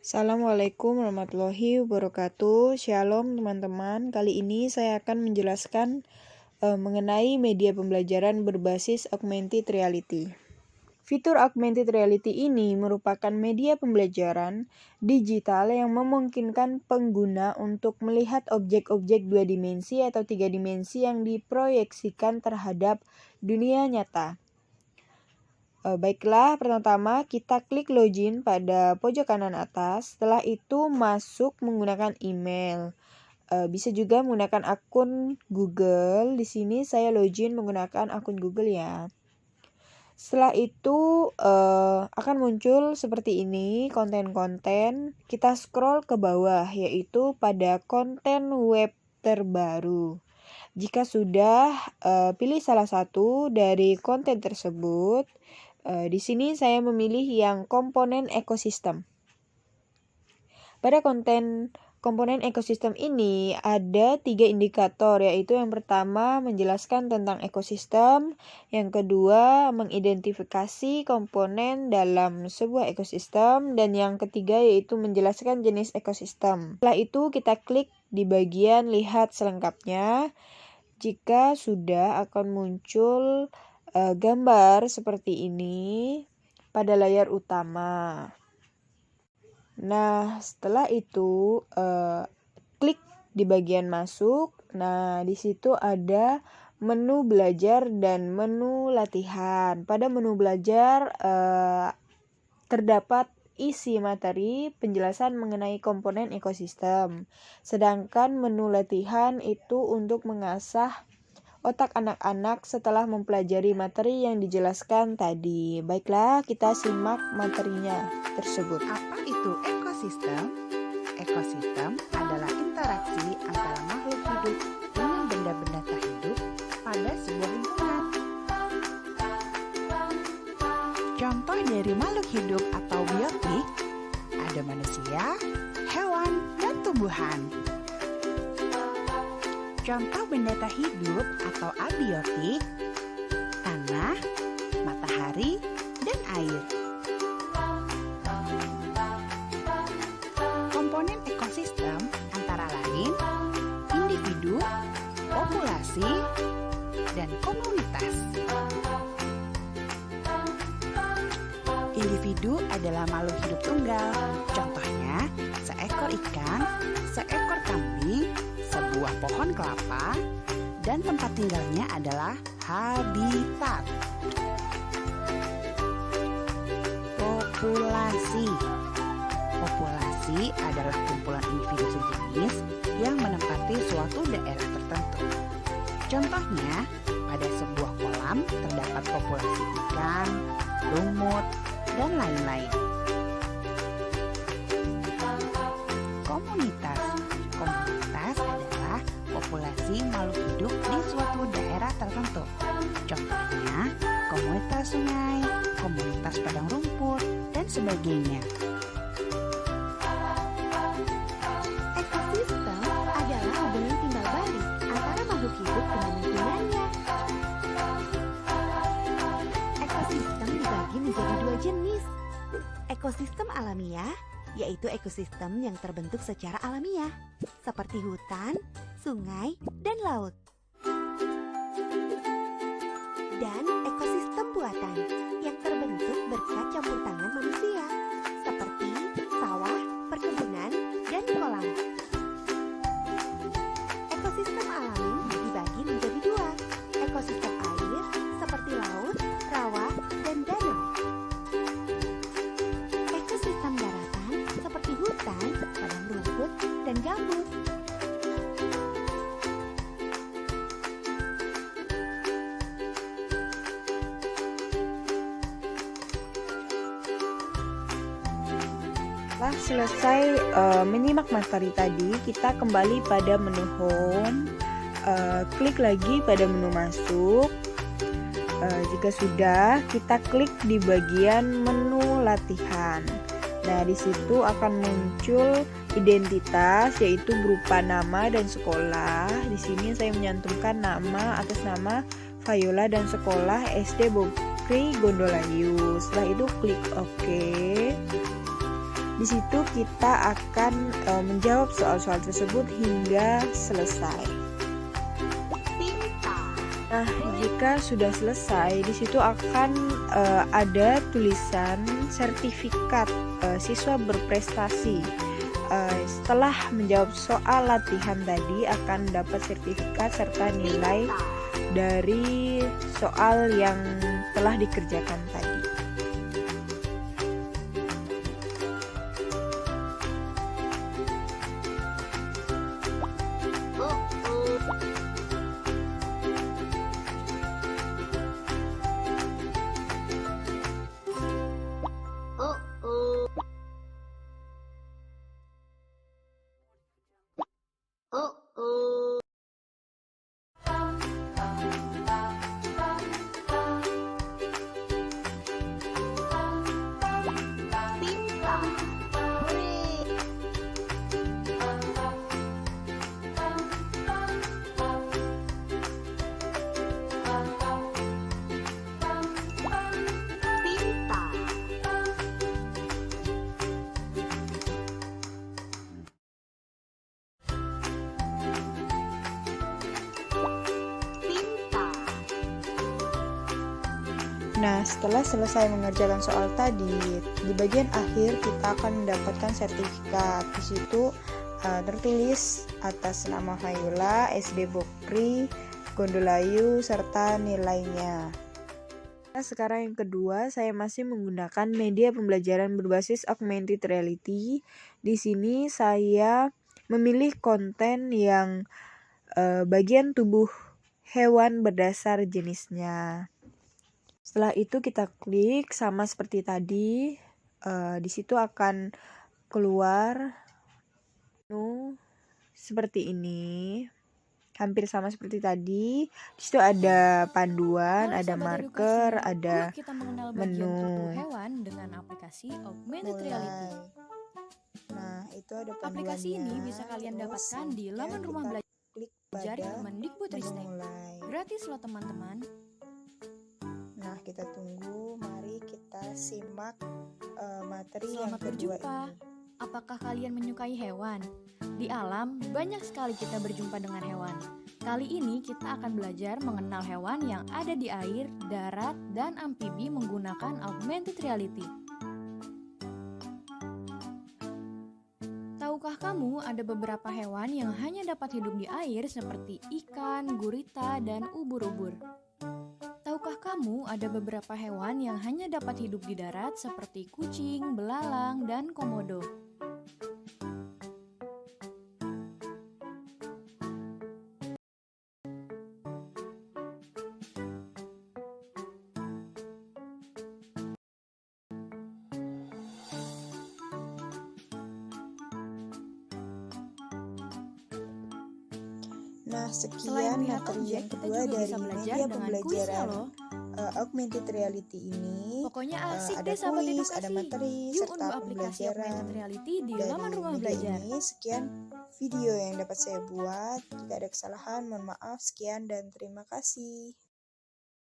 Assalamualaikum warahmatullahi wabarakatuh. Shalom teman-teman. Kali ini saya akan menjelaskan mengenai media pembelajaran berbasis augmented reality. Fitur augmented reality ini merupakan media pembelajaran digital yang memungkinkan pengguna untuk melihat objek-objek 2 dimensi atau 3 dimensi yang diproyeksikan terhadap dunia nyata. Baiklah, pertama kita klik login pada pojok kanan atas. Setelah itu masuk menggunakan email. Bisa juga menggunakan akun Google. Di sini saya login menggunakan akun Google ya. Setelah itu akan muncul seperti ini konten-konten. Kita scroll ke bawah yaitu pada konten web terbaru. Jika sudah pilih salah satu dari konten tersebut. Di sini saya memilih yang komponen ekosistem. Pada komponen ekosistem ini ada 3 indikator, yaitu yang pertama menjelaskan tentang ekosistem, yang kedua mengidentifikasi komponen dalam sebuah ekosistem, dan yang ketiga yaitu menjelaskan jenis ekosistem. Setelah itu kita klik di bagian lihat selengkapnya. Jika sudah akan muncul gambar seperti ini pada layar utama. Nah, setelah itu klik di bagian masuk. Nah, di situ ada menu belajar dan menu latihan. Pada menu belajar terdapat isi materi penjelasan mengenai komponen ekosistem. Sedangkan menu latihan itu untuk mengasah otak anak-anak setelah mempelajari materi yang dijelaskan tadi. Baiklah, kita simak materinya tersebut. Apa itu ekosistem? Ekosistem adalah interaksi antara makhluk hidup dengan benda-benda tak hidup pada sebuah lingkungan. Contoh dari makhluk hidup atau biotik ada manusia, hewan, dan tumbuhan. Contoh benda tak hidup atau abiotik, tanah, matahari, dan air. Komponen ekosistem antara lain individu, populasi, dan komunitas. Individu adalah makhluk hidup tunggal, contohnya seekor ikan, seekor kambing, sebuah pohon kelapa, dan tempat tinggalnya adalah habitat. Populasi. Populasi adalah kumpulan individu sejenis yang menempati suatu daerah tertentu. Contohnya, pada sebuah kolam terdapat populasi ikan, lumut, dan lain-lain. Komunitas. Komunitas adalah populasi makhluk hidup di suatu daerah tertentu. Contohnya, komunitas sungai, komunitas padang rumput, dan sebagainya. Ekosistem adalah hubungan timbal balik antara makhluk hidup dengan lingkungannya. Ekosistem dibagi menjadi 2 jenis. Ekosistem alamiah, yaitu ekosistem yang terbentuk secara alamiah, seperti hutan, sungai, dan laut. Dan ekosistem buatan, yang terbentuk berkat campur tangan manusia, seperti sawah, perkebunan, dan kolam. Ekosistem alami dibagi menjadi 2, ekosistem air, seperti laut, rawa, dan danau. Ekosistem daratan seperti hutan, padang rumput, dan gambut. Setelah selesai menyimak materi tadi, kita kembali pada menu home. Klik lagi pada menu masuk. Jika sudah, kita klik di bagian menu latihan. Nah, di situ akan muncul identitas, yaitu berupa nama dan sekolah. Di sini saya menyantumkan nama atas nama Viola dan sekolah SD Bokri Gondolayu. Setelah itu klik OK. Di situ kita akan menjawab soal-soal tersebut hingga selesai. Nah, jika sudah selesai, di situ akan ada tulisan sertifikat siswa berprestasi. Setelah menjawab soal latihan tadi akan dapat sertifikat serta nilai dari soal yang telah dikerjakan tadi. Nah, setelah selesai mengerjakan soal tadi, di bagian akhir kita akan mendapatkan sertifikat. Di situ tertulis atas nama Hayula, SD Bokri, Gondolayu, serta nilainya. Nah, sekarang yang kedua, saya masih menggunakan media pembelajaran berbasis augmented reality. Di sini saya memilih konten yang bagian tubuh hewan berdasar jenisnya. Setelah itu kita klik sama seperti tadi. Di situ akan keluar menu seperti ini. Hampir sama seperti tadi. Di situ ada panduan, ada marker, ada yuk kita mengenal bagian menu. tubuh hewan dengan aplikasi Augmented Reality. Nah, itu ada panduannya. Aplikasi ini bisa kalian Terus dapatkan di laman kita rumah klik belajar pada Kemendikbudristek. memulai. Gratis loh teman-teman. Nah, kita tunggu. Mari kita simak materi Selamat yang kedua berjumpa. ini. Apakah kalian menyukai hewan? Di alam, banyak sekali kita berjumpa dengan hewan. Kali ini kita akan belajar mengenal hewan yang ada di air, darat, dan amfibi menggunakan Augmented Reality. Tahukah kamu ada beberapa hewan yang hanya dapat hidup di air seperti ikan, gurita, dan ubur-ubur? Tahukah kamu ada beberapa hewan yang hanya dapat hidup di darat seperti kucing, belalang, dan komodo? Nah, Selain sekian melihat materi objek, yang kita kedua juga dari bisa belajar media dengan kuisnya pembelajaran loh. augmented reality ini. Pokoknya asik Ada deh sahabat kuis, edukasi. ada materi, Yuk serta unduh aplikasi pembelajaran Augmented Reality di dari laman rumah media belajar. ini. Sekian video yang dapat saya buat. Jika ada kesalahan, mohon maaf. Sekian dan terima kasih.